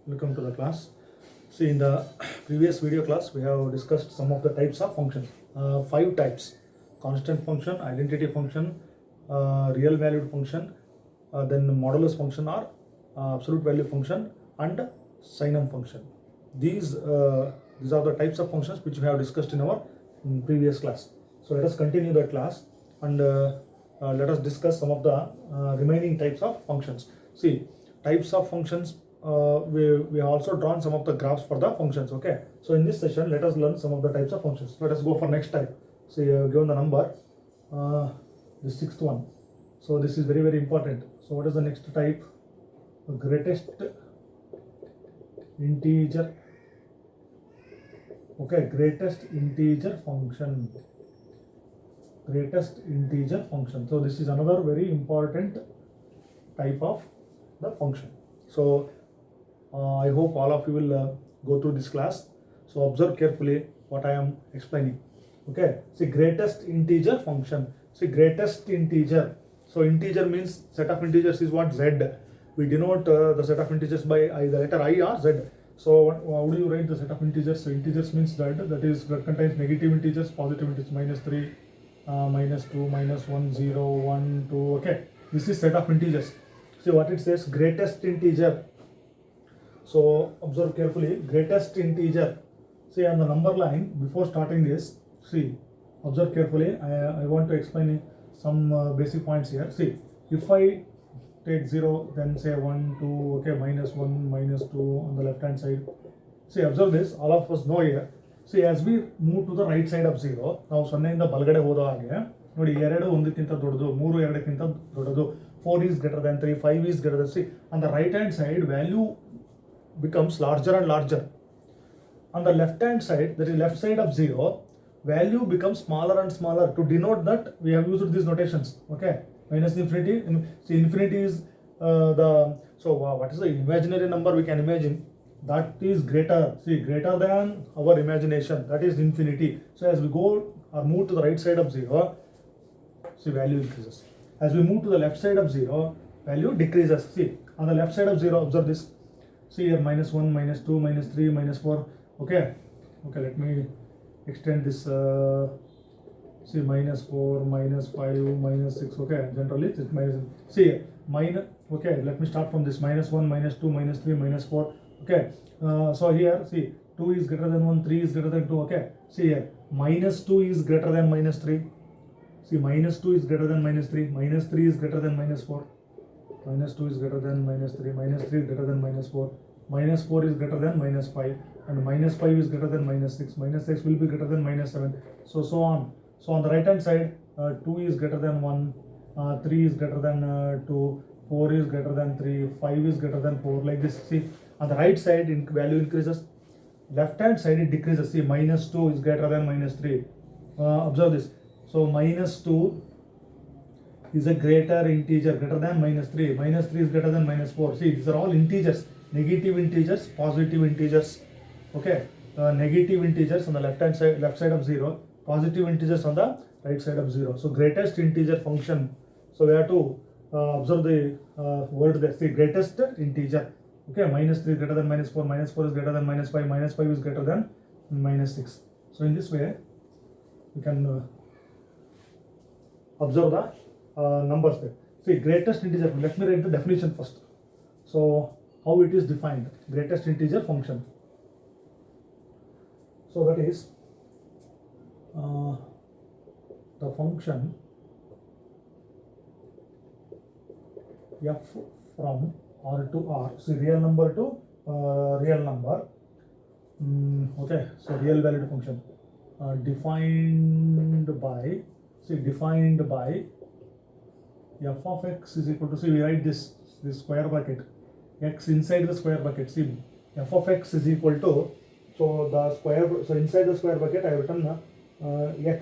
Welcome to the class. See, in the previous video class, we have discussed some of the types of functions. 5 types: constant function, identity function, real valued function, then modulus function or absolute value function, and sinum function. These are the types of functions which we have discussed in our previous class. So let us continue that class and let us discuss some of the remaining types of functions. See, types of functions, we have also drawn some of the graphs for the functions. Okay, so in this session let us learn some of the types of functions. Let us go for next type. So you have given the number, the sixth one. So this is very, very important. So what is the next type? The greatest integer. Okay, greatest integer function. Greatest integer function. So this is another very important type of the function. So I hope all of you will go through this class. So observe carefully what I am explaining. Okay, see, greatest integer function. See, greatest integer. So integer means set of integers is what? Z. We denote the set of integers by either letter I or Z. So how do you write the set of integers? So integers means that contains negative integers, positive integers, -3, -2, -1, 0, 1, 2. Okay, this is set of integers. See what it says, greatest integer. So observe carefully, greatest integer. See on the number line, before starting this, see, observe carefully. I want to explain some basic points here. See, if I take 0, then say 1, 2, okay, -1, -2 on the left hand side. See, observe this, all of us know here. See, as we move to the right side of 0, ನಾವು 0 ಇಂದ ಬಲಗಡೆ ಹೋದ ಹಾಗೆ ನೋಡಿ, 2 1ಕ್ಕಿಂತ ದೊಡ್ಡದು, 3 2ಕ್ಕಿಂತ ದೊಡ್ಡದು, 4 is greater than 3, 5 is greater than 6. On the right hand side, value becomes larger and larger. On the left hand side, that is left side of 0, value becomes smaller and smaller. To denote that, we have used these notations. Okay, minus infinity. See, infinity is what is the imaginary number we can imagine that is greater? See, greater than our imagination, that is infinity. So as we go or move to the right side of 0, see, value increases. As we move to the left side of 0, value decreases. See, on the left side of 0, observe this. See here, -1, -2, -3, -4. Okay, let me extend this. See, -4, -5, -6. Okay, generally it's minus. See, minus. Okay, let me start from this: -1, -2, -3, -4. Okay, so here, see, 2 is greater than 1, 3 is greater than 2. Okay, see here, -2 is greater than -3. See, -2 is greater than -3, -3 is greater than -4, -2 is greater than -3, -3 is greater than -4, -4 is greater than -5, and -5 is greater than -6, -6 will be greater than -7, so on. So on the right hand side, 2 is greater than 1, 3 is greater than 2, 4 is greater than 3, 5 is greater than 4, like this. See, on the right side, value increases, left hand side it decreases. See, -2 is greater than -3. Observe this. So -2 is a greater integer, greater than -3. -3 is greater than -4. See, these are all integers, negative integers, positive integers. Okay, negative integers on the left side of 0, positive integers on the right side of 0. So greatest integer function. So we have to observe the word there. See, greatest integer. Okay, -3 is greater than -4, -4 is greater than -5, -5 is greater than -6. So in this way, we can observe the numbers there. See, greatest integer. Let me write the definition first. So how it is defined? Greatest integer function. So that is the function f from R to R. See, real number to real number. Okay, so real valued function defined by f of x is equal to, see, we write this square bracket, x inside the square bracket. See, f of x is equal to, so inside the square bracket I have written x,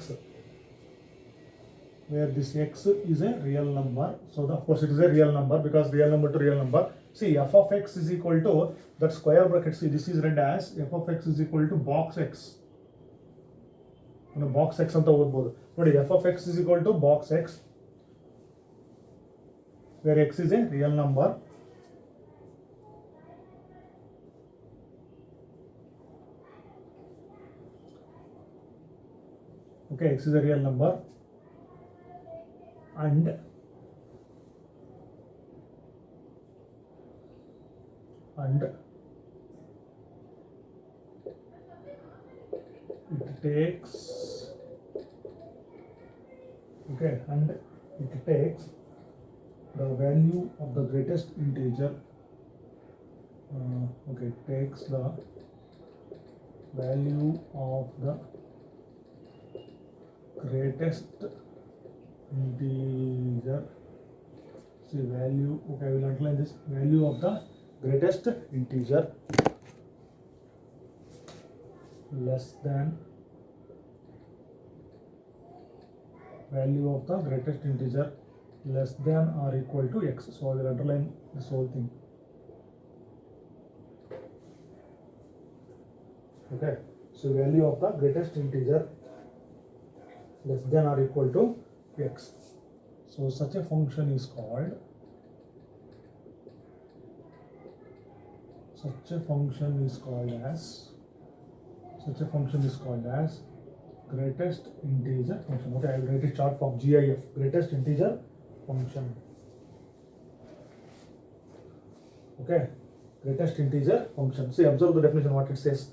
where this x is a real number. So of course it is a real number because real number to real number. See, f of x is equal to that square bracket. See, this is read as f of x is equal to box x. Box x ಅಂತ ಓದಬಹುದು ನೋಡಿ. f of x is equal to box x, where x is a real number, Okay, x is a real number, and it takes, okay, and it takes the value of the greatest integer, okay, it takes the value of the greatest integer, see value, okay, I will underline this, value of the greatest integer less than value of the greatest integer less than or equal to x. So I will underline this whole thing. Okay, so value of the greatest integer less than or equal to x. So such a function is called, such a function is called as greatest integer function. Okay, I will write it short form, GIF, greatest integer function. Okay, greatest integer function. See, observe the definition, what it says.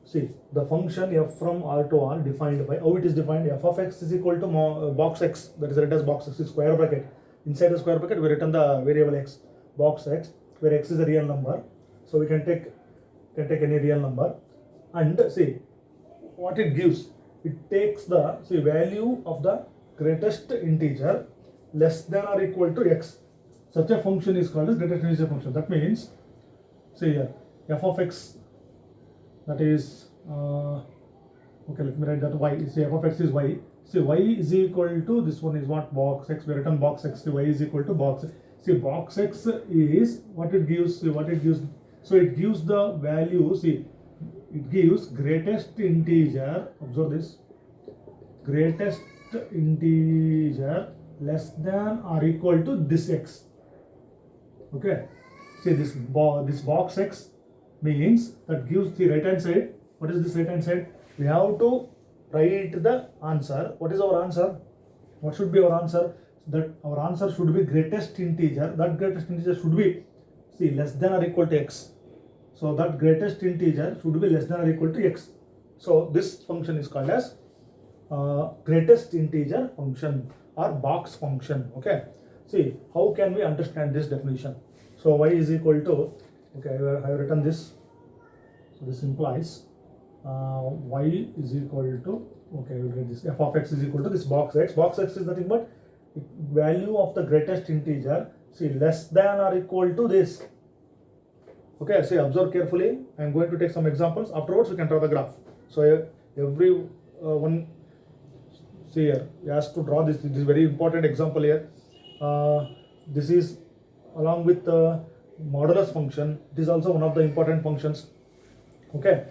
See, the function f from R to R defined by, how it is defined, f of x is equal to box x, that is written as box x, is square bracket. Inside the square bracket we written the variable x, box x, where x is a real number. So we can take any real number, and see what it gives. It takes the, see, value of the greatest integer less than or equal to x. Such a function is called as greatest integer function. That means, see here, f of x, that is, okay, let me write that y. See, f of x is y. See, y is equal to, this one is what, box x. We written box x. See, y is equal to box. See, box x is what it gives. See, what it gives. So it gives the value. See, it gives greatest integer. Observe this. Greatest integer less than or equal to this x. Okay. See, this box x means that gives the right hand side. What is this right hand side? We have to write the answer. What is our answer? What should be our answer? That our answer should be greatest integer. That greatest integer should be, see, less than or equal to x. So that greatest integer should be less than or equal to x. So this function is called as greatest integer function or box function. Okay. See, how can we understand this definition? So y is equal to, okay, I have written this. So this implies y is equal to, okay, I will write this, f of x is equal to this box x. Box x is nothing but value of the greatest integer, see, less than or equal to this. Okay, see, observe carefully. I am going to take some examples. Afterwards, we can draw the graph. So every one, see here, you have to draw this. This is very important example here. This is along with the modulus function. It is also one of the important functions. Okay.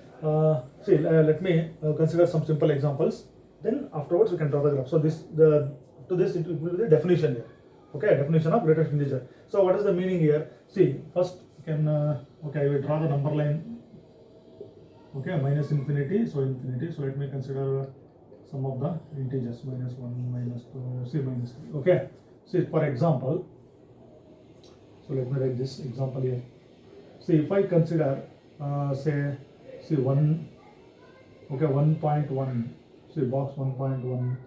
See, let me consider some simple examples. Then afterwards we can draw the graph. So this, to this it will be the definition here. Okay, definition of greatest integer. So what is the meaning here? See, first you can, okay, I will draw the number line. Okay, minus infinity, so infinity. So let me consider some of the integers, minus 1, minus 2, see, minus 3. Okay, see, for example, so let me write this example here. See, if I consider, say, see 1, okay, 1.1, see box 1.1,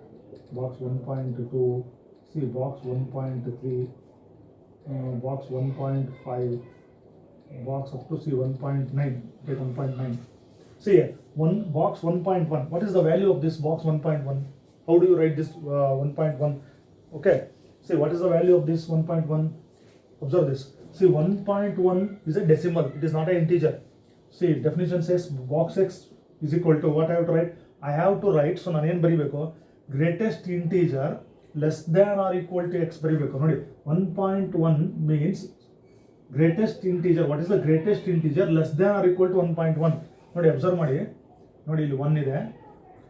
box 1.2, see box 1.3, box 1.5, box up to see 1.9, okay, 1.9. See here, box 1.1. What is the value of this box 1.1? How do you write this 1.1? Okay, see, what is the value of this 1.1? Observe this. See, 1.1 is a decimal. It is not an integer. See, definition says box x is equal to what I have to write? I have to write, so ನಾನು ಏನು ಬರಿಬೇಕು, greatest integer less than or equal to x ಬರಿಬೇಕು. ನೋಡಿ, 1.1 means greatest integer. What is the greatest integer less than or equal to 1.1? ನೋಡಿ, observe ಮಾಡಿ, ನೋಡಿ ಇಲ್ಲಿ 1 ಇದೆ,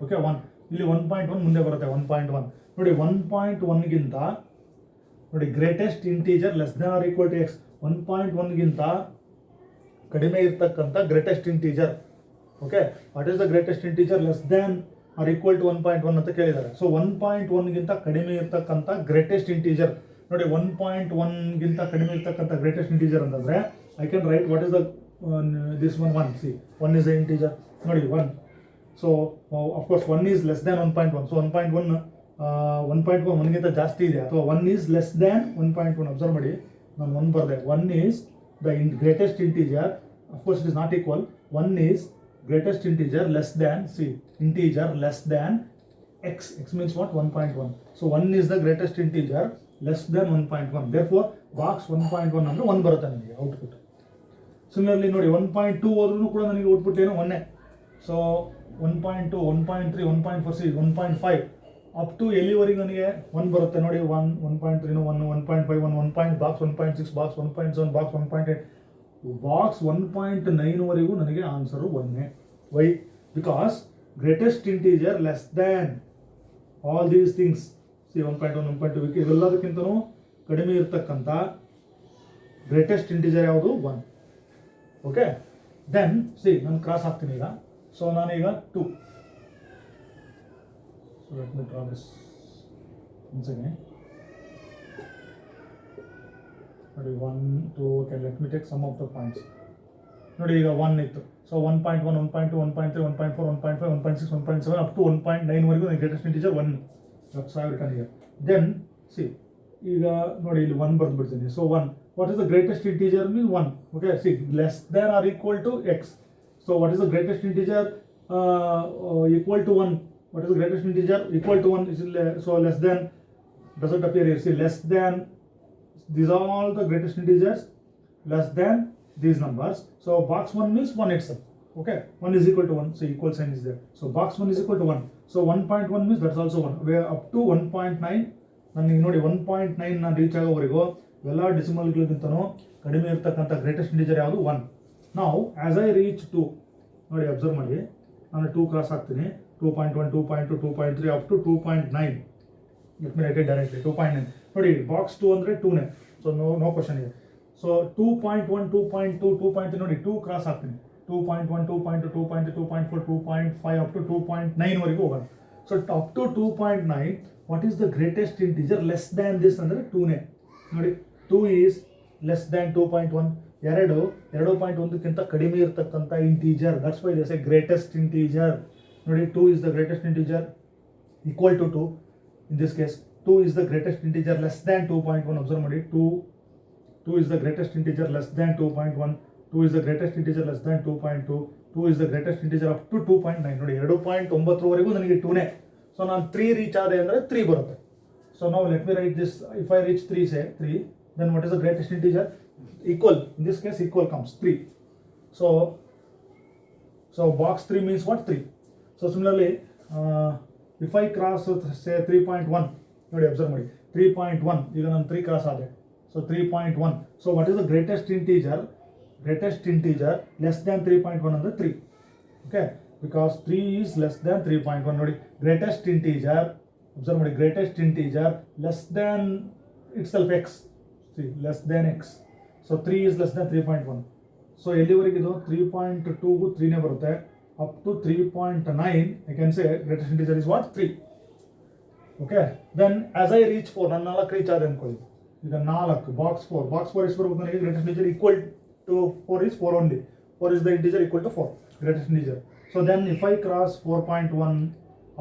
ಓಕೆ, 1 ಇಲ್ಲಿ 1.1 ಮುಂದೆ ಬರುತ್ತೆ, 1.1 ನೋಡಿ, 1.1 ಗಿಂತ ನೋಡಿ greatest integer less than or equal to x, 1.1 ಗಿಂತ ಕಡಿಮೆ ಇರ್ತಕ್ಕಂಥ greatest integer. Okay, what is the greatest integer less than or equal to 1.1 ಅಂತ ಕೇಳಿದ್ದಾರೆ. ಸೊ 1.1ಗಿಂತ ಕಡಿಮೆ ಇರ್ತಕ್ಕಂಥ ಗ್ರೇಟೆಸ್ಟ್ ಇಂಟೀಜರ್ ನೋಡಿ, 1.1ಗಿಂತ ಕಡಿಮೆ ಇರ್ತಕ್ಕಂಥ ಗ್ರೇಟೆಸ್ಟ್ ಇಂಟೀಜರ್ ಅಂತಂದ್ರೆ I can write what is the this one C 1 is the integer ನೋಡಿ 1. So of course 1 is less than 1.1. So 1.1 1ಗಿಂತ ಜಾಸ್ತಿ ಇದೆ, ಅಥವಾ 1 ಈಸ್ ಲೆಸ್ ದ್ಯಾನ್ 1.1. ಅಬ್ಸರ್ವ್ ಮಾಡಿ, ನಾನು 1 ಬರೆದೆ. 1 is the greatest integer. Of course it is not equal. 1 is greatest integer less than integer less than x. X means what? 1.1. So 1 is the greatest integer less than 1.1. Therefore box 1.1 ಅಂದ್ರೆ 1 ಬರುತ್ತೆ ನನಗೆ output. Similarly ನೋಡಿ 1.2 ಹೋದ್ರೂ ಕೂಡ ನನಗೆ output ಏನು 1. So 1.2 1.3 1.4 1.5 up to ಎಲ್ಲಿವರೆಗೆ ನನಗೆ 1 ಬರುತ್ತೆ ನೋಡಿ. 1 1.3 1 1.5 1 ಬಾಕ್ಸ್ 1.6 ಬಾಕ್ಸ್ 1.7 ಬಾಕ್ಸ್ 1.8 ಬಾಕ್ಸ್ 1.9 ವರೆಗೂ ನನಗೆ answer 1. Why? Because greatest integer less than all these things. 1.1 1.2 ಇವೆಲ್ಲದಕ್ಕಿಂತಲೂ ಕಡಿಮೆ ಇರ್ತಕ್ಕಂಥ ಗ್ರೇಟೆಸ್ಟ್ ಇಂಟೀಜರ್ ಯಾವುದು? 1. ಓಕೆ, ದೆನ್ ನಾನು ಕ್ರಾಸ್ ಹಾಕ್ತೀನಿ ಈಗ. ಸೊ ನಾನೀಗ 2. So let me draw this once again. ನೋಡಿ 1 2 okay, let me take some of the points. ನೋಡಿ ಈಗ 1 ಇತ್ತು. ಸೊ 1.1 1.2 1.3 1.4 1.5 1.6 1.7 ಅಪ್ ಟು 1.9 ವರೆಗೂ greatest integer 1. That's how return here. Then ಈಗ ನೋಡಿ ಇಲ್ಲಿ 1 ಬರೆದು ಬಿಡ್ತೀನಿ. So 1, what is the greatest integer mean 1. Okay, less than or equal to x. So what is the greatest integer equal to 1? What is the greatest integer equal to 1? So less than doesn't appear here. Less than, these are all the greatest integers less than these numbers. So box 1 means 1 itself. Okay, 1 is equal to 1. So equal sign is there. So box 1 is equal to 1. So 1.1 means that's also 1. We are up to 1.9. ನನಗೆ ನೋಡಿ 1.9 ನಾನು reach ಆಗೋವರೆಗೂ ಎಲ್ಲ ಡೆಸಿಮಲ್ಗಳಿಗಿಂತನೂ ಕಡಿಮೆ ಇರ್ತಕ್ಕಂಥ greatest integer ಯಾವುದು? 1. ನಾವು as I reach 2 ನೋಡಿ ಅಬ್ಸರ್ವ್ ಮಾಡಿ, ನಾನು 2 ಕ್ರಾಸ್ ಹಾಕ್ತೀನಿ. 2.1 2.2 2.3 up to 2.9. Let me write it directly. 2.9 ನೋಡಿ, ಬಾಕ್ಸ್ 2 ಅಂದರೆ 2ನೇ. ಸೊ ನೋ ಕ್ವಶನ್ ಇದೆ. ಸೊ 2.1 2.2 2.3 ನೋಡಿ 2 ಕ್ರಾಸ್ ಹಾಕ್ತೀನಿ. 2.1 2.2 2.3 2.4 2.5 ಅಪ್ ಟು 2.9 ವರೆಗೂ ಹೋಗೋಣ. So up to 2.9 what is the greatest integer less than this ಅಂದರೆ 2ನೇ. ನೋಡಿ 2 ಈಸ್ ಲೆಸ್ ದ್ಯಾನ್ 2.1. 2.1ಕ್ಕಿಂತ ಕಡಿಮೆ ಇರ್ತಕ್ಕಂಥ integer. That's why this a greatest integer. ನೋಡಿ 2 is the greatest integer equal to 2. In this case 2 is the greatest integer less than 2.1. observe ಮಾಡಿ, 2 is the greatest integer less than 2.1. 2 is the greatest integer less than 2.2. 2 is the greatest integer up to 2.9. ನೋಡಿ 2.9 ವರೆಗೂ ನನಗೆ 2ನೇ. So ನಾನು 3 reach ಆದೆ ಅಂದರೆ 3 ಬರುತ್ತೆ. So ನಾವು let me write this. If I reach 3 say 3, then what is the greatest integer? Equal. In this case equal comes 3. So box 3 means what? 3. So similarly if I cross say 3.1 ನೋಡಿ observe ಮಾಡಿ 3.1 ಈಗ ನಾನು 3 cross ಆದೆ. So 3.1. So what is the greatest integer less than 3.1 ಅಂದರೆ 3. Okay, because 3 is less than 3.1. ನೋಡಿ greatest integer observe ಮಾಡಿ, greatest integer less than itself x. Less than x. So 3 is less than 3.1. So ಎಲ್ಲಿವರೆಗಿದು 3.2ಗೂ 3ನೇ ಬರುತ್ತೆ. up to 3.9 I can say greatest integer is what? 3. Okay, then as I reach 4 ನಾನು 4 reach ಆದೆ ಅನ್ಕೊಳ್ಳಿ. ಈಗ 4 box 4 ಎಷ್ಟು ಬರ್ಬೇಕು ನನಗೆ? Greatest integer equal to 4 is 4 only. 4 is the integer equal to 4, greatest integer. So then if I cross 4.1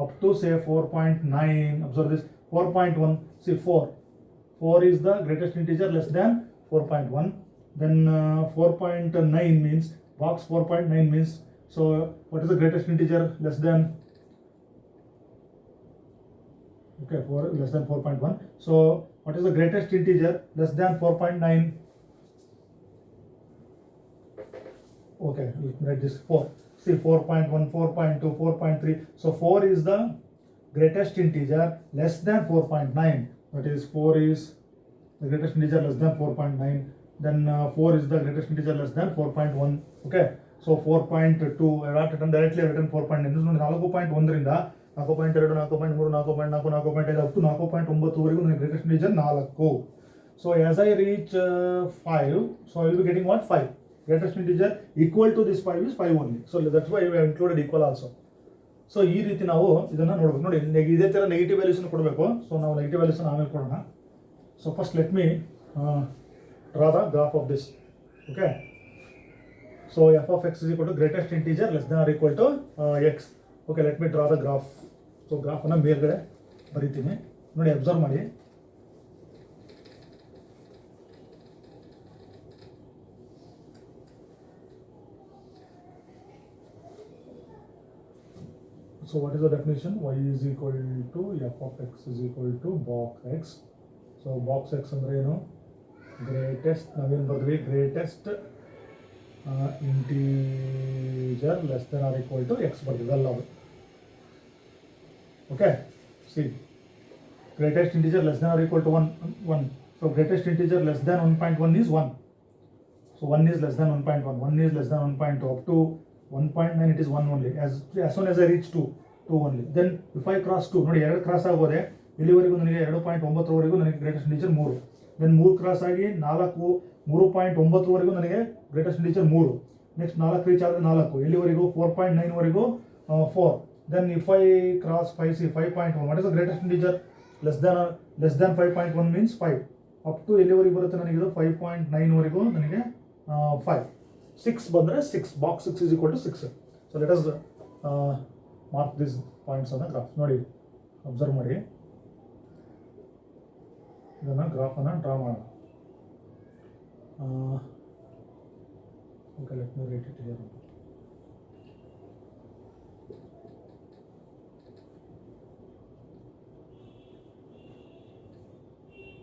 up to say 4.9, observe this 4.1, see 4 is the greatest integer less than 4.1. Then 4.9 means box 4.9 means, so what is the greatest integer less than, okay, 4 less than 4.1. So what is the greatest integer less than 4.9? Okay, let me write this 4. See 4.1, 4.2, 4.3. So 4 is the greatest integer less than 4.9. That is 4 is the greatest integer less than 4.9. Then 4 is the greatest integer less than 4.1. Okay. So 4.2 I have written directly written 4.9. This is 4.1 ರಿಂದ 4.2 4.3 4.4 4.5 up to 4.9 ವರೆಗೂ ನನ್ನ greatest integer 4. So as I reach 5, so I will be getting what? 5. Greatest integer equal to this 5 is 5 only. So that's why we have included equal also. So ಈ ರೀತಿ ನಾವು ಇದನ್ನು ನೋಡ್ಬೇಕು. ನೋಡಿ ಇದೇ ಥರ ನೆಗೆಟಿವ್ ವ್ಯಾಲ್ಯೂಸನ್ನು ಕೊಡಬೇಕು. ಸೊ ನಾವು ನೆಗೆಟಿವ್ ವ್ಯಾಲ್ಯೂಸನ್ನು ಆಮೇಲೆ ಕೊಡೋಣ. So first let me draw the graph of this. Okay, so f of x is equal to greatest integer less than or equal to x. Okay, let me draw the graph. So ಗ್ರಾಫನ್ನು ಮೇಲ್ಗಡೆ ಬರಿತೀನಿ. ನೋಡಿ observe ಮಾಡಿ. So what is the definition? Y is equal to f of x is equal to box x. So box x ಅಂದ್ರೆ ಏನು? Greatest, ನಾವೇನು ಬರೆದ್ವಿ? Greatest integer less than or equal to x ಬರ್ತೀವಿ ಅಲ್ಲ ಅದು. Okay, see greatest integer less than or equal to 1. So greatest integer less than 1.1 is 1. So 1 is less than 1.1, 1 is less than 1.2, up to 1.9 it is 1 only. As soon as I reach 2 only. Then if I cross 2, ನೋಡಿ 2 cross ಆಗೋದೆ ಇಲ್ಲಿವರೆಗೂ ನನಗೆ 2.9 ವರೆಗೂ ನನಗೆ greatest integer 3. Then 3 cross ಆಗಿ 3.9 ವರೆಗೂ ನನಗೆ greatest integer 3. Next 4 reach ಆದರೆ 4 ಇಲ್ಲಿವರೆಗೂ 4.9 ವರೆಗೂ 4. Then if I cross 5.1, what is the greatest integer less than 5.1 means 5. Up to ಎಲ್ಲಿವರೆಗೂ ಬರುತ್ತೆ ನನಗೆ ಇದು 5.9 ವರೆಗೂ ನನಗೆ 5. 6 ಬಂದರೆ 6, box 6 is equal to 6. So let us mark this points on the graph. ನೋಡಿ ಅಬ್ಸರ್ವ್ ಮಾಡಿ, ಇದನ್ನು ಗ್ರಾಫನ್ನು ಡ್ರಾ ಮಾಡೋಣ. Okay, let me write it here.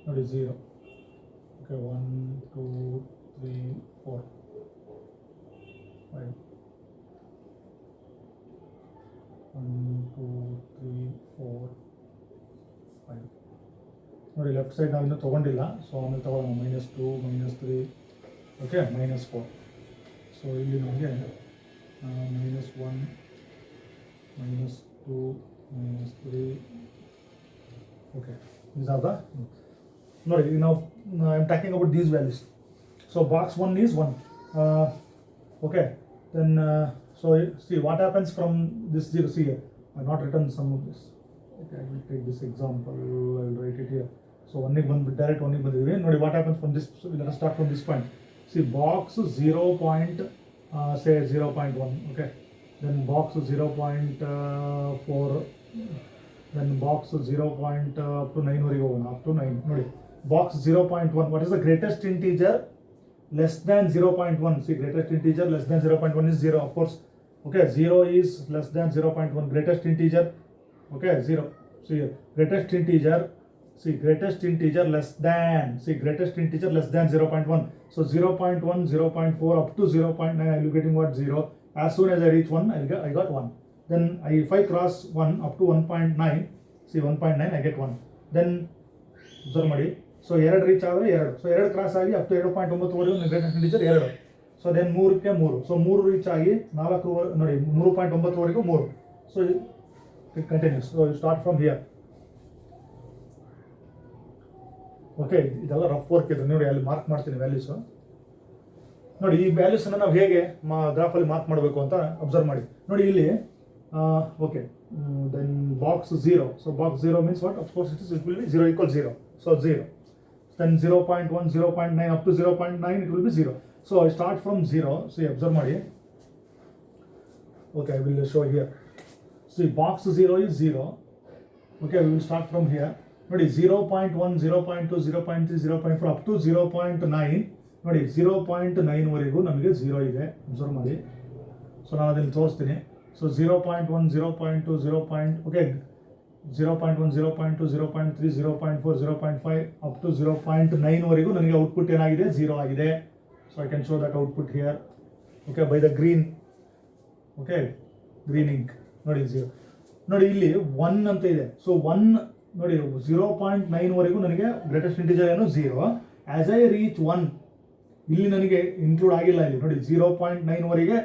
ನೋಡಿ 0. ಓಕೆ, 1 2 3 4 5. 1 2 3 4 5. ನೋಡಿ ಲೆಫ್ಟ್ ಸೈಡ್ ನಾವು ಇನ್ನೂ ತೊಗೊಂಡಿಲ್ಲ. ಸೊ ಆಮೇಲೆ ತೊಗೊಳ್ಳೋಣ. -2 -3, ಓಕೆ, -4. ಸೊ ಇಲ್ಲಿ ನಮಗೆ -1 -2 -3. ಓಕೆ, these are the, ನೋಡಿ ನಾವು I am talking about these values. So box 1 is 1. Okay, then so see what happens from this 0. See here, I have not written some of this. Okay, I will take this example, I will write it here. So 1 ಗೆ ಬಂದು direct 1 ಗೆ ಬಂದಿದ್ದೀವಿ. ನೋಡಿ what happens from this. So let us start from this point. See box 0.1. Okay, then box 0.4, then box 0. Up to 9 ವರೆಗೆ ಹೋಗೋಣ. up to 9. ನೋಡಿ box 0.1, what is the greatest integer less than 0.1? See, greatest integer less than 0.1 is 0, of course. Okay, 0 is less than 0.1. Greatest integer, okay, 0. See here, greatest integer, see greatest integer less than, see greatest integer less than 0.1. So 0.1, 0.4 up to 0.9, I will be getting what? 0. As soon as I reach 1, I got 1. Then if I cross 1 up to 1.9, see 1.9, I get 1. Then observe ಮಾಡಿ. So 2 reach ಆದರೆ 2. So 2 cross ಆಗಿ up to 2.9 ವರೆಗೂ greatest integer 2. So then 3ಕ್ಕೆ 3. So 3 reach ಆಗಿ 4 ನೋಡಿ 3.9 ವರೆಗೂ 3. So continues. So start from here. Okay, ಇದೆಲ್ಲ rough work ಇದೆ. ನೋಡಿ ಅಲ್ಲಿ ಮಾರ್ಕ್ ಮಾಡ್ತೀನಿ ವ್ಯಾಲ್ಯೂಸು. ನೋಡಿ ಈ ವ್ಯಾಲ್ಯೂಸನ್ನು ನಾವು ಹೇಗೆ ಗ್ರಾಫಲ್ಲಿ ಮಾರ್ಕ್ ಮಾಡಬೇಕು ಅಂತ ಅಬ್ಸರ್ವ್ ಮಾಡಿ. ನೋಡಿ ಇಲ್ಲಿ okay, then box 0. So box 0 means what? Of course it will be 0 equals 0. So 0. Then 0.1, 0.9 up to 0.9 it will be 0. So I start from 0. See, observe ಮಾಡಿ. Okay, I will show here. See, box 0 is 0. Okay, we will start from here. ನೋಡಿ 0.1, 0.2, 0.3, 0.4 up to 0.9. ನೋಡಿ 0.9 ವರೆಗೂ ನಮಗೆ 0 ಇದೆ. Observe ಮಾಡಿ. So ನಾನು ಅದನ್ನು ತೋರಿಸ್ತೀನಿ. ಸೊ 0.1, 0.2, 0. Okay, 0.1, 0.2, 0.3, 0.4, 0.5 up to 0.9 ವರೆಗೂ ನನಗೆ ಔಟ್ಪುಟ್ ಏನಾಗಿದೆ? 0 ಆಗಿದೆ. So I can show that output here. Okay, by the green. Okay, green ink. ನೋಡಿ 0. ನೋಡಿ ಇಲ್ಲಿ 1 ಅಂತ ಇದೆ. ಸೊ 1 ನೋಡಿ 0.9 ವರೆಗೂ ನನಗೆ ಗ್ರೇಟೆಸ್ಟ್ ಇಂಟಿಜರ್ ಏನು? 0. ಆಸ್ ಐ ರೀಚ್ 1, ಇಲ್ಲಿ ನನಗೆ ಇನ್ಕ್ಲೂಡ್ ಆಗಿಲ್ಲ ಇಲ್ಲಿ. ನೋಡಿ 0.9 ವರೆಗೆ.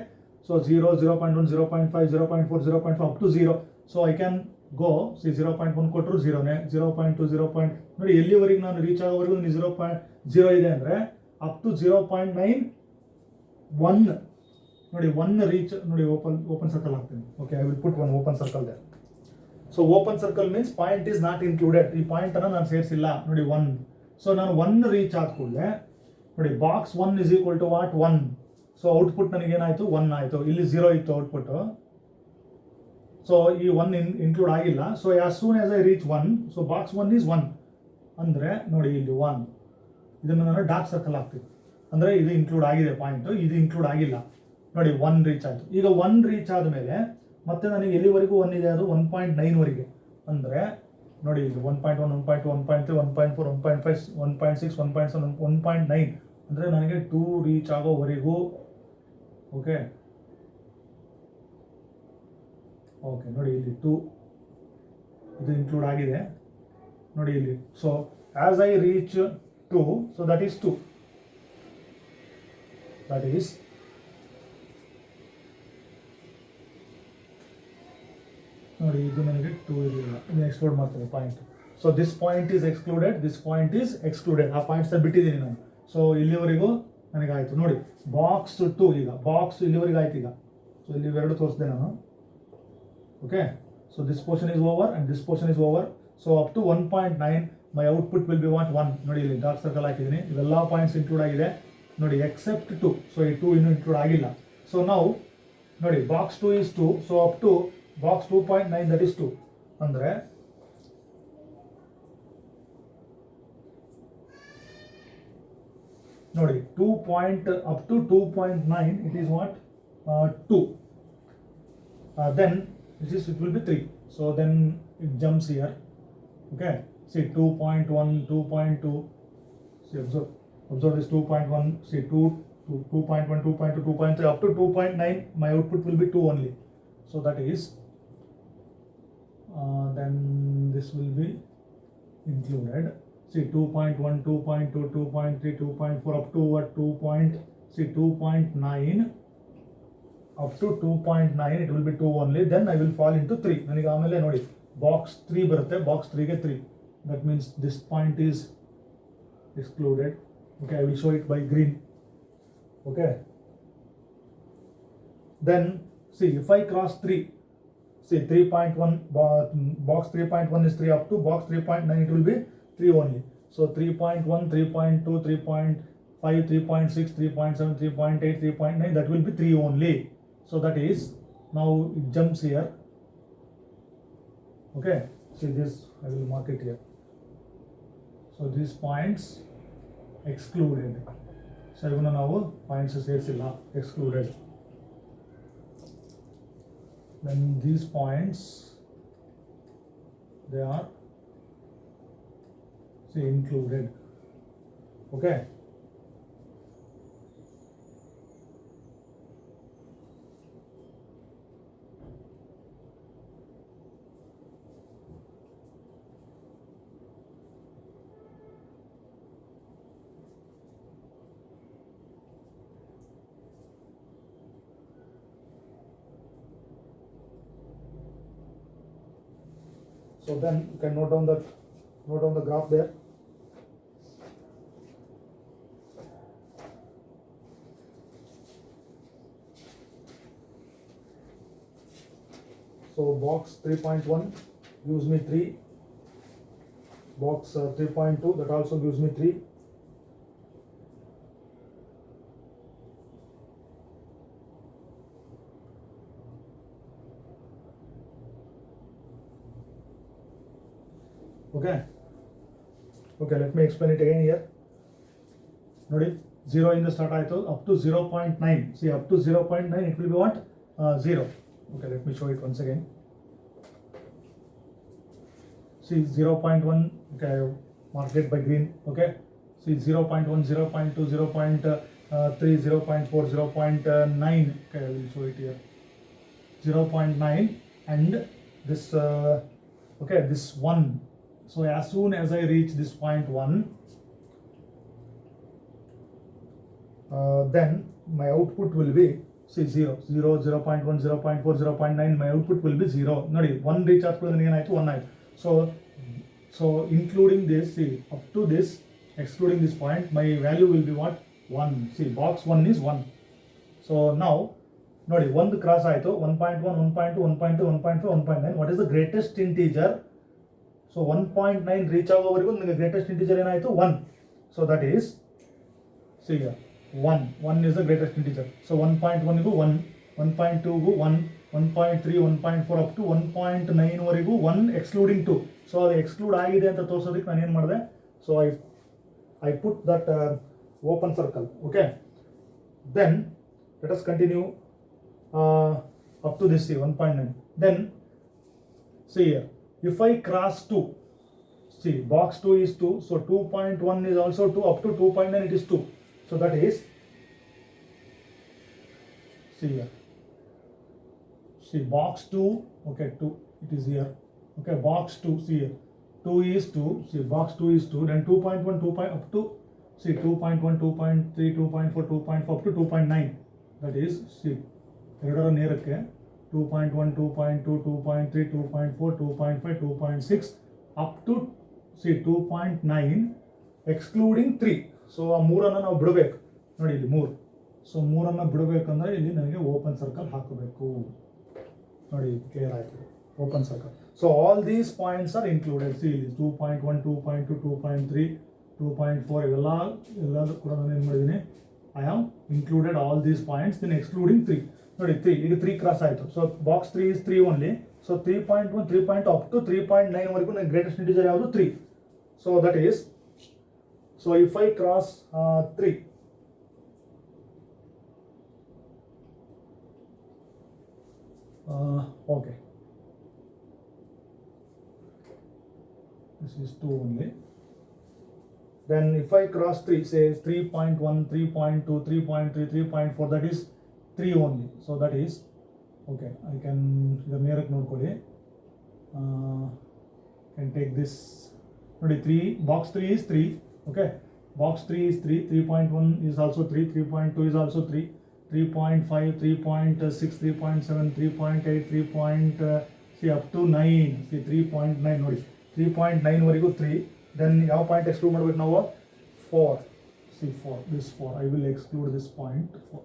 So 0, 0.1, 0.5, 0.4, 0.5 up to 0. So I can go. C 0.1 ಕೊಟ್ಟರು 0ನೇ, 0.2, 0. ನೋಡಿ ಎಲ್ಲಿವರೆಗೆ ನಾನು ರೀಚ್ ಆಗೋವರೆಗೂ ನನಗೆ 0.0 ಇದೆ ಅಂದರೆ ಅಪ್ ಟು 0.9, 1 ನೋಡಿ ಒನ್ ರೀಚ್ ನೋಡಿ ಓಪನ್ ಸರ್ಕಲ್ ಹಾಕ್ತೀನಿ. Okay, I will put one open circle there. So open circle means point is not included. ಈ ಪಾಯಿಂಟ್ ಅನ್ನ ನಾನು ಸೇರಿಸಿಲ್ಲ ನೋಡಿ 1. ಸೊ ನಾನು 1 ರೀಚ್ ಆದ ಕೂಡಲೇ ನೋಡಿ box 1 is equal to what 1. So output ನನಗೆ ಏನಾಯ್ತು 1 ಆಯ್ತು. ಇಲ್ಲಿ 0 ಇತ್ತು ಔಟ್ಪುಟ್. ಸೊ ಈ 1 ಇನ್ಕ್ಲೂಡ್ ಆಗಿಲ್ಲ. So as soon as I reach 1, so box 1 is 1 ಅಂದರೆ ನೋಡಿ ಇಲ್ಲಿ 1. ಇದನ್ನು ನಾನು ಡಾರ್ಕ್ ಸರ್ಕಲ್ ಹಾಕ್ತೀನಿ. ಅಂದರೆ ಇದು ಇನ್ಕ್ಲೂಡ್ ಆಗಿದೆ ಪಾಯಿಂಟ್, ಇದು ಇನ್ಕ್ಲೂಡ್ ಆಗಿಲ್ಲ. ನೋಡಿ 1 ರೀಚ್ ಆಯಿತು. ಈಗ 1 ರೀಚ್ ಆದಮೇಲೆ ಮತ್ತೆ ನನಗೆ ಎಲ್ಲಿವರೆಗೂ 1 ಇದೆ, ಅದು 1.9 ವರೆಗೆ. ಅಂದರೆ ನೋಡಿ ಇದು 1.1, 1.2, 1.3, 1.4, 1.5, 1.6, 1.7, 1.9 ಅಂದರೆ ನನಗೆ 2 ರೀಚ್ ಆಗೋವರೆಗೂ. ಓಕೆ ಓಕೆ ನೋಡಿ ಇಲ್ಲಿ 2 ಇದು ಇನ್ಕ್ಲೂಡ್ ಆಗಿದೆ ನೋಡಿ ಇಲ್ಲಿ. So as I reach 2, so that is 2. That is ನೋಡಿ ಇದು ನನಗೆ 2 ಇರಲಿಲ್ಲ, ಇದು ಎಕ್ಸ್ಕ್ಲೂಡ್ ಮಾಡ್ತೇನೆ point. So this point is excluded, this point is excluded. ಆ ಪಾಯಿಂಟ್ಸ್ ಬಿಟ್ಟಿದ್ದೀನಿ ನಾನು. ಸೊ ಇಲ್ಲಿವರೆಗೂ ನನಗೆ ಆಯಿತು ನೋಡಿ. ಬಾಕ್ಸ್ 2 ಈಗ ಬಾಕ್ಸ್ ಇಲ್ಲಿವರೆಗೆ ಆಯ್ತು ಈಗ. ಸೊ ಇಲ್ಲಿ ಎರಡು ತೋರಿಸಿದೆ ನಾನು. Okay, so this portion is over and this portion is over. So up to 1.9 my output will be what 1. ನೋಡಿ ಇಲ್ಲಿ ಡಾರ್ಕ್ ಸರ್ಕಲ್ ಹಾಕಿದ್ದೀನಿ. ಇವೆಲ್ಲ ಪಾಯಿಂಟ್ಸ್ ಇನ್ಕ್ಲೂಡ್ ಆಗಿದೆ ನೋಡಿ ಎಕ್ಸೆಪ್ಟ್ 2. ಸೊ ಈ 2 ಇನ್ನೂ ಇನ್ಕ್ಲೂಡ್ ಆಗಿಲ್ಲ. ಸೊ ನಾವು ನೋಡಿ box 2 is 2. So up to box 2.9 that is 2 ಅಂದರೆ ನೋಡಿ 2 point up to 2.9 it is what 2. Then it will be 3. So then it jumps here. Okay, see 2.1, 2.2. See observe this 2.1. See 2 to 2.1, 2.2, 2.3 up to 2.9. My output will be 2 only. So that is then this will be included. See 2.1, 2.2, 2.3, 2.4 up to what 2.9 up to 2.9 it will be 2 only. Then I will fall into 3. ನನಗೆ ಆಮೇಲೆ ನೋಡಿ box 3 ಬರುತ್ತೆ. Box 3ಗೆ 3. That means this point is excluded. Okay, I will show it by green. Okay, then see if I cross 3, see 3.1 box 3.1 is 3 up to box 3.9 it will be 3 only. So 3.1, 3.2, 3.5, 3.6, 3.7, 3.8, 3.9 that will be 3 only. So that is now it jumps here. Okay, see this I will mark it here. So these points excluded. So ಇವನ್ನ ನಾವು points ಸೇರಿಸಿಲ್ಲ, excluded. Then these points they are say included. Okay, so then you can note down the graph there. So box 3.1 gives me 3. Box 3.2 that also gives me 3. Okay, let me explain it again here. ನೋಡಿ 0 ಇಂದ start ಆಯಿತು up to 0.9. See up to 0.9 it will be what 0. Okay, let me show it once again. See 0.1. Okay, I marked it by green. Okay, see 0.1, 0.2, 0.3, 0.4, 0.9. Okay, I will show it here. 0.9 and this okay, this 1. So as soon as I reach this point 1, then my output will be see 0, 0, 0.1, 0.4, 0.9. My output will be 0. ನೋಡಿ 1 reach ಆದ್ಮೇಲೆ ಏನಾಯ್ತು 1 ಆಯ್ತು. So including this, see up to this, excluding this point, my value will be what 1. See box 1 is 1. So now ನೋಡಿ ಒಂದು cross ಆಯಿತು 1.1 1.2 1.2 1.5 1.9 what is the greatest integer so 1.9 reach ಆಗೋವರೆಗೂ ನಿಮಗೆ greatest integer ಏನಾಯಿತು 1 so that is C 1 is the greatest integer so 1.1 ಗೂ 1 1.2 ಗೂ 1 1.3 1.4 up to 1.9 ವರೆಗೂ 1 excluding 2 so ಅದು ಎಕ್ಸ್ಕ್ಲೂಡ್ ಆಗಿದೆ ಅಂತ ತೋರಿಸೋದಕ್ಕೆ ನಾನು ಏನು ಮಾಡಿದೆ so I put that open circle okay then let us continue up to this 1.9 then see here if I cross 2 see box 2 is 2 so 2.1 is also 2 up to 2.9 it is 2 so that is see here see box 2 okay 2 it is here okay box 2 see here 2 is 2 see box 2 is 2 then 2.1 2. Up to see 2.1 2.3 2.4 2.4 up to 2.9 that is see ಎರಡರ ನೇರಕ್ಕೆ 2.1 2.2 2.3 2.4 2.5 2.6 up to see 2.9 excluding 3 so ಆ ಮೂರನ್ನು ನಾವು ಬಿಡಬೇಕು ನೋಡಿ ಇಲ್ಲಿ 3 so ಮೂರನ್ನು ಬಿಡಬೇಕಂದ್ರೆ ಇಲ್ಲಿ ನನಗೆ ಓಪನ್ ಸರ್ಕಲ್ ಹಾಕಬೇಕು ನೋಡಿ ಕ್ಲಿಯರ್ ಆಯಿತು open circle so all these points are included C ಇಲ್ಲಿ 2.1 2.2 2.3 2.4 ಎಲ್ಲದೂ ಕೂಡ ನಾನು ಏನು ಮಾಡಿದ್ದೀನಿ I have included all these points then excluding 3 ನೋಡಿ 3 ಈಗ 3 ಕ್ರಾಸ್ ಆಯಿತು so box 3 is 3 only so 3.1 3. Up to 3.9 ವರೆಗೂ ನನ್ನ ಗ್ರೇಟೆಸ್ಟ್ ಇಂಟಿಜರ್ ಯಾವುದು 3 so that is so if I cross 3 okay this is 2 only then if I cross 3 say 3.1 3.2 3.3 3.4 that is 3 only so that is okay I can the near nodkoli can take this nodi 3 box 3 is 3 okay box 3 is 3 3.1 is also 3 3.2 is also 3 3.5 3.6 3.7 3.8 3. See up to 9 see 3.9 nodi 3.9 ವರೆಗೂ 3 then ಯಾವ point exclude ಮಾಡಬೇಕು ನಾವು 4 see 4 this 4 I will exclude this point 4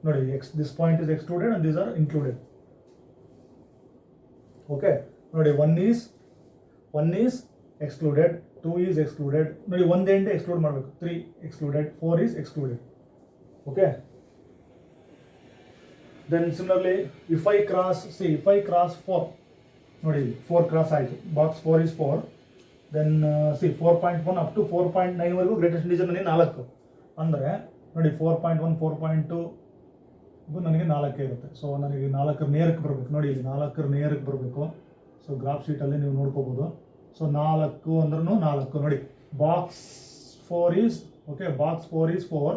ನೋಡಿ this point is excluded and these are included okay ನೋಡಿ 1 is excluded 2 is excluded ನೋಡಿ ಒಂದು end exclude ಮಾಡಬೇಕು 3 excluded 4 is excluded okay then similarly if I cross 4 ನೋಡಿ 4 cross ಆಯಿತು box 4 is 4 then see 4.1 up to 4.9 ವರೆಗೂ greatest integer ನನಗೆ 4 ಅಂದರೆ ನೋಡಿ 4.1 4.2 ಇದು ನನಗೆ 4 ಇರುತ್ತೆ ಸೊ ನನಗೆ 4 ನೇರಕ್ಕೆ ಬರಬೇಕು ನೋಡಿ ಇಲ್ಲಿ 4 ನೇರಕ್ಕೆ ಬರಬೇಕು ಸೊ ಗ್ರಾಫ್ ಶೀಟಲ್ಲಿ ನೀವು ನೋಡ್ಕೋಬೋದು ಸೊ 4 ಅಂದ್ರೂ 4 ನೋಡಿ box 4 is okay box 4 is 4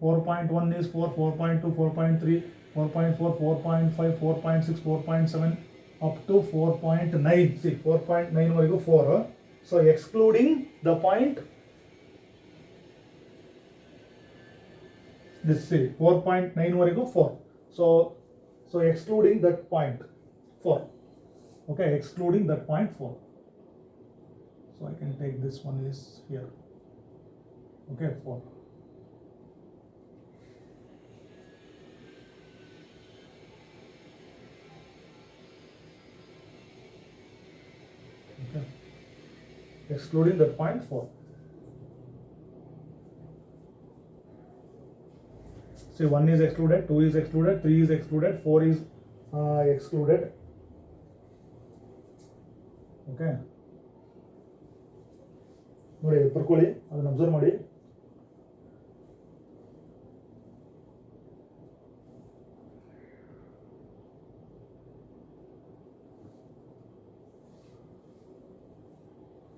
4.1 is 4 4.2 4.3 4.4 4.5 4.6 4.7 up to 4.9 see 4.9 ವರೆಗೂ 4 so excluding the point this see 4.9 ವರೆಗೂ 4 so excluding that point 4 okay excluding that point 4 so I can take this one is here okay 4 excluding that point 4 see 1 is excluded 2 is excluded 3 is excluded 4 is excluded okay ನೋಡಿ ಬರ್ಕೊಳ್ಳಿ ಅದನ್ನ observe ಮಾಡಿ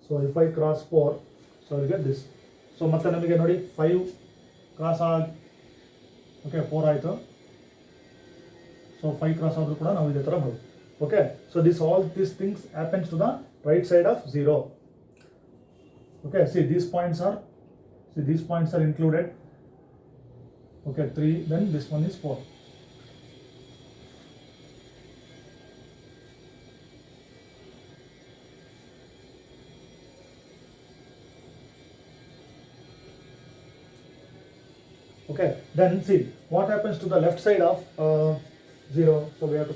so if I cross 4 so I get this so ಮತ್ತೆ ನಮಗೆ ನೋಡಿ 5 cross okay 4 ಆಯಿತು so 5 cross ಆದರೂ ಕೂಡ ನಾವು ಇದೇ ಥರ ಮಾಡ್ಬೋದು okay so all these things happens to the right side of 0 okay see these points are included okay 3 then this one is 4 okay then see what happens to the left side of 0. So we have to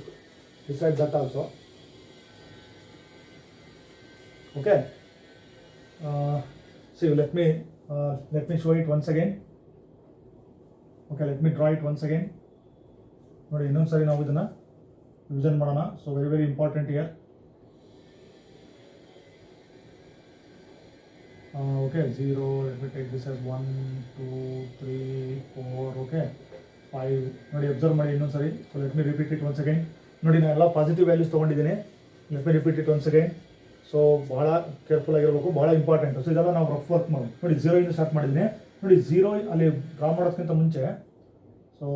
decide that also. Okay. See, let me show it once again. Okay, let me draw it once again. ನೋಡಿ ಇನ್ನೊಂದ್ಸರಿ ನಾವು ಇದನ್ನ revision ಮಾಡೋಣ. So very important here. Okay, 0, let me take this as 1, 2, 3, 4, okay, 5. ನೋಡಿ observe ಮಾಡಿ ಇನ್ನೊಂದ್ಸರಿ. So let me repeat it once again. ನೋಡಿ ನಾನು ಎಲ್ಲ ಪಾಸಿಟಿವ್ ವ್ಯಾಲ್ಯೂಸ್ ತೊಗೊಂಡಿದ್ದೀನಿ. Let me repeat it once again. So ಭಾಳ ಕೇರ್ಫುಲ್ ಆಗಿರಬೇಕು, ಭಾಳ ಇಂಪಾರ್ಟೆಂಟ್. ಸೊ ಇದೆಲ್ಲ ನಾವು ರಫ್ ವರ್ಕ್ ಮಾಡೋದು. ನೋಡಿ 0 ಇಂದ ಸ್ಟಾರ್ಟ್ ಮಾಡಿದ್ದೀನಿ. ನೋಡಿ 0 ಅಲ್ಲಿ ಡ್ರಾ ಮಾಡೋದಕ್ಕಿಂತ ಮುಂಚೆ ಸೊ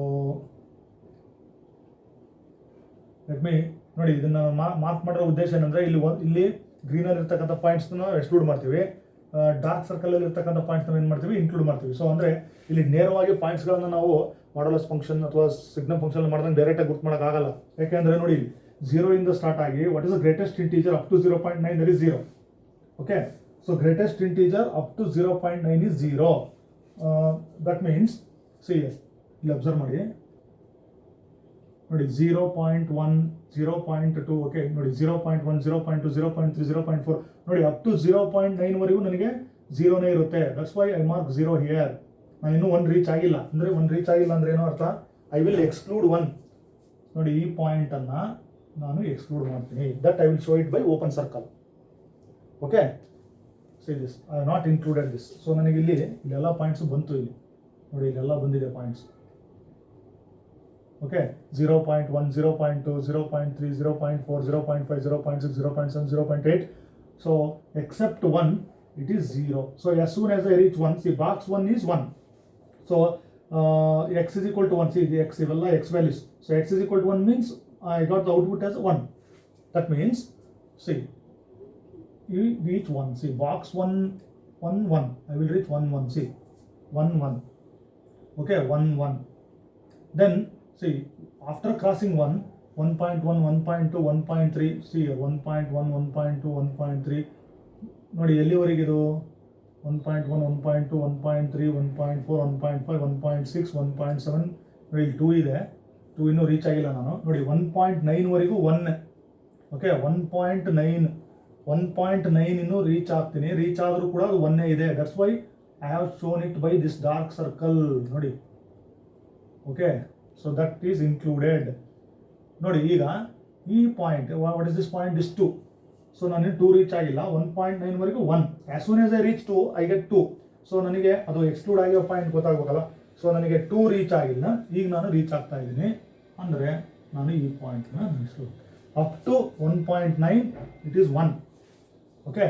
ಲೆಟ್ ಮಿ ನೋಡಿ ಇದನ್ನು ಮಾರ್ಕ್ ಮಾಡಿರೋ ಉದ್ದೇಶ ಏನಂದರೆ ಇಲ್ಲಿ ಗ್ರೀನಲ್ಲಿ ಇರ್ತಕ್ಕಂಥ ಪಾಯಿಂಟ್ಸ್ನ ಎಕ್ಸ್ಕ್ಲೂಡ್ ಮಾಡ್ತೀವಿ, ಡಾರ್ಕ್ ಸರ್ಕಲಲ್ಲಿ ಇರ್ತಕ್ಕಂಥ ಪಾಯಿಂಟ್ಸ್ನ ಏನು ಮಾಡ್ತೀವಿ ಇನ್ಕ್ಲೂಡ್ ಮಾಡ್ತೀವಿ. ಸೊ ಅಂದರೆ ಇಲ್ಲಿ ನೇರವಾಗಿ ಪಾಯಿಂಟ್ಸ್ಗಳನ್ನು ನಾವು ಮಾಡಲಸ್ ಫಂಕ್ಷನ್ ಅಥವಾ ಸಿಗ್ನಮ್ ಫಂಕ್ಷನ್ ಮಾಡಿದಂಗೆ ಡೈರೆಕ್ಟಾಗಿ ಗುರ್ತು ಮಾಡೋಕ್ಕಾಗಲ್ಲ. ಯಾಕೆಂದರೆ ನೋಡಿ 0 ಇಂದ ಸ್ಟಾರ್ಟ್ ಆಗಿ what is the greatest integer up to 0.9, that is 0. Okay, so greatest integer up to 0.9 is 0. That means see ಇಲ್ಲಿ ಅಬ್ಸರ್ವ್ ಮಾಡಿ. ನೋಡಿ 0.1, 0.2, ಓಕೆ, ನೋಡಿ 0.1, 0.2, 0.3, 0.4, ನೋಡಿ ಅಪ್ ಟು 0.9 ವರೆಗೂ ನನಗೆ 0ನೇ ಇರುತ್ತೆ. That's why I mark 0 here. ನಾನು ಇನ್ನೂ 1 ರೀಚ್ ಆಗಿಲ್ಲ. ಅಂದರೆ 1 ರೀಚ್ ಆಗಿಲ್ಲ ಅಂದರೆ ಏನೋ ಅರ್ಥ, ಐ ವಿಲ್ ಎಕ್ಸ್ಕ್ಲೂಡ್ 1. ನೋಡಿ ಈ ಪಾಯಿಂಟನ್ನು ನಾನು ಎಕ್ಸ್ಕ್ಲೂಡ್ ಮಾಡ್ತೀನಿ. That I will show it by open circle. Okay, see this I have not included this. So ನನಗೆ ಇಲ್ಲೆಲ್ಲ ಪಾಯಿಂಟ್ಸು ಬಂತು. ಇಲ್ಲಿ ನೋಡಿ ಇಲ್ಲೆಲ್ಲ ಬಂದಿದೆ points. Okay, 0.1, 0.2, 0.3, 0.4, 0.5, 0.6, 0.7, 0.8. So except 1, it is 0. So as soon as I reach 1, see box 1 is 1. So x is equal to 1. See the x ivel x values. So x is equal to 1 means I got the output as 1. That means see you reach 1. See box 1, 1, 1. I will reach 1, 1. See 1, 1. Okay, 1, 1. Then see after crossing 1, 1.1, 1.2, 1.3, see 1.1, 1.2, 1.3, ನೋಡಿ ಎಲ್ಲಿವರೆಗಿದು 1.1, 1.2, 1.3, 1.4, 1.5, 1.6, 1.7, ನೋಡಿ ಇಲ್ಲಿ 2 ಇದೆ. 2 ಇನ್ನೂ reach ಆಗಿಲ್ಲ ನಾನು. ನೋಡಿ 1.9 ವರೆಗೂ 1. Okay, 1.9 ಇನ್ನೂ ರೀಚ್ ಆಗ್ತೀನಿ. ರೀಚ್ ಆದರೂ ಕೂಡ ಅದು 1 ಇದೆ. That's why I have shown it by this dark circle. ನೋಡಿ, okay, so that is included. ನೋಡಿ ಈಗ ಈ point, what is this point, is 2. So ನಾನು 2 ರೀಚ್ ಆಗಿಲ್ಲ. 1.9 ವರೆಗೂ 1. As soon as I reach 2, I get 2. So ನನಗೆ ಅದು exclude ಆಗಿರೋ ಪಾಯಿಂಟ್ ಗೊತ್ತಾಗಬೇಕಲ್ಲ. ಸೊ ನನಗೆ 2 ರೀಚ್ ಆಗಿಲ್ಲ. ಈಗ ನಾನು ರೀಚ್ ಆಗ್ತಾ ಇದ್ದೀನಿ ಅಂದರೆ ನಾನು ಈ ಪಾಯಿಂಟ್ನ exclude. Up to 1.9 it is 1. Okay,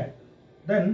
then